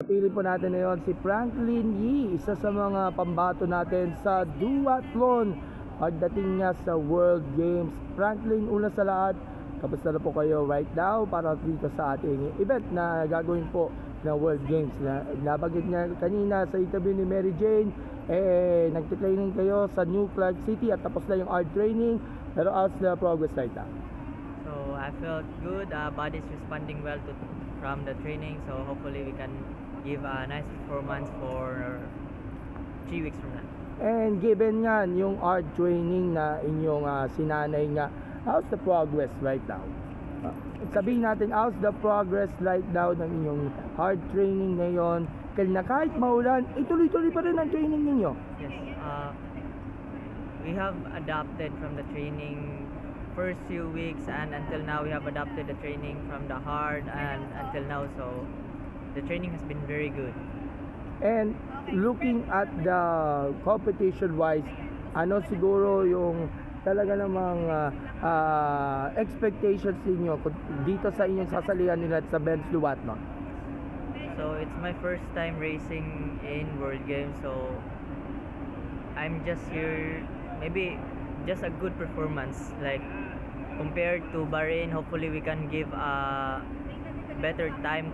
Pili po natin ngayon si Franklin Yee, isa sa mga pambato natin sa duathlon pagdating niya sa World Games. Franklin, una sa lahat, kamusta na po kayo right now para dito sa ating event na gagawin po ng World Games? Nabagit niya kanina sa interview ni Mary Jane, nagtitraining kayo sa New Clark City at tapos na yung hard training, pero how's the progress right now? So I felt good. Body's responding well from the training. So hopefully we can give a nice performance for 3 weeks from now. And given nga yung hard training na inyong sinanay nga, how's the progress right now? Sabihin natin, how's the progress right now ng inyong hard training ngayon? Kahit maulan, ituloy-tuloy pa rin ang training ninyo. Yes. We have adapted from the training first few weeks, and until now we have adapted the training from the hard and until now. So the training has been very good. And looking at the competition wise, ano siguro yung talaga namang expectations niyo dito sa inyong sasalihan nila sa men's duathlon? So it's my first time racing in World Games, so I'm just here, maybe just a good performance, like compared to Bahrain. Hopefully we can give a better time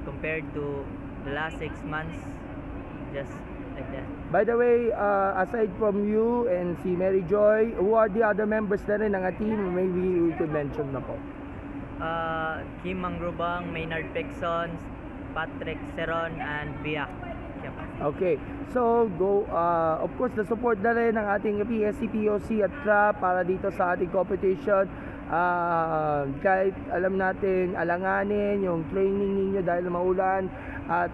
compared to the last 6 months, just like that. By the way, aside from you and si Mary Joy, who are the other members na rin ng team? Maybe we could mention na po. Kim Mangrubang, Maynard Pexon, Patrick Seron, and Bia. Yep. Okay, so go, of course, the support na rin ng ating PSC, POC at TRA para dito sa ating competition. Kahit alam natin alanganin yung training ninyo dahil maulan at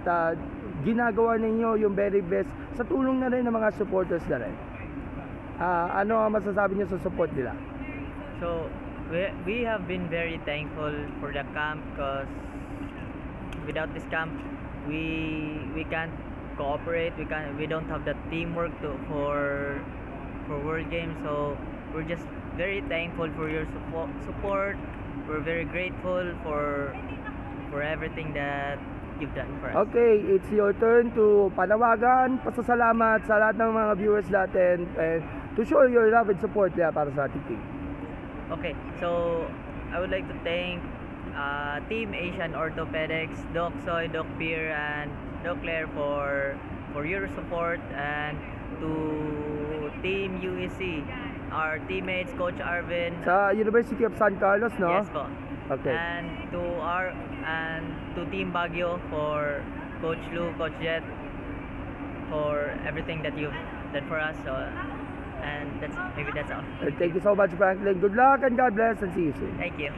ginagawa ninyo yung very best sa tulong na rin ng mga supporters na rin. Ano ang masasabi niyo sa support nila? So we have been very thankful for the camp, because without this camp we can't cooperate, we don't have the teamwork for World Games. So we're just very thankful for your support. We're very grateful for everything that you've done for us. Okay, it's your turn to panawagan, pasasalamat sa lahat ng mga viewers natin and to show your love and support nila para sa ating team. Okay, so I would like to thank Team Asian Orthopedics, Doc Soy, Doc Pierre, and Doc Claire for your support, and to Team UEC, our teammates, Coach Arvin. Sa University of San Carlos, no? Yes po. Okay. And to Team Baguio, for Coach Lou, Coach Jet, for everything that you've done for us. So, and that's all. Thank you so much, Franklin. Good luck and God bless and see you soon. Thank you.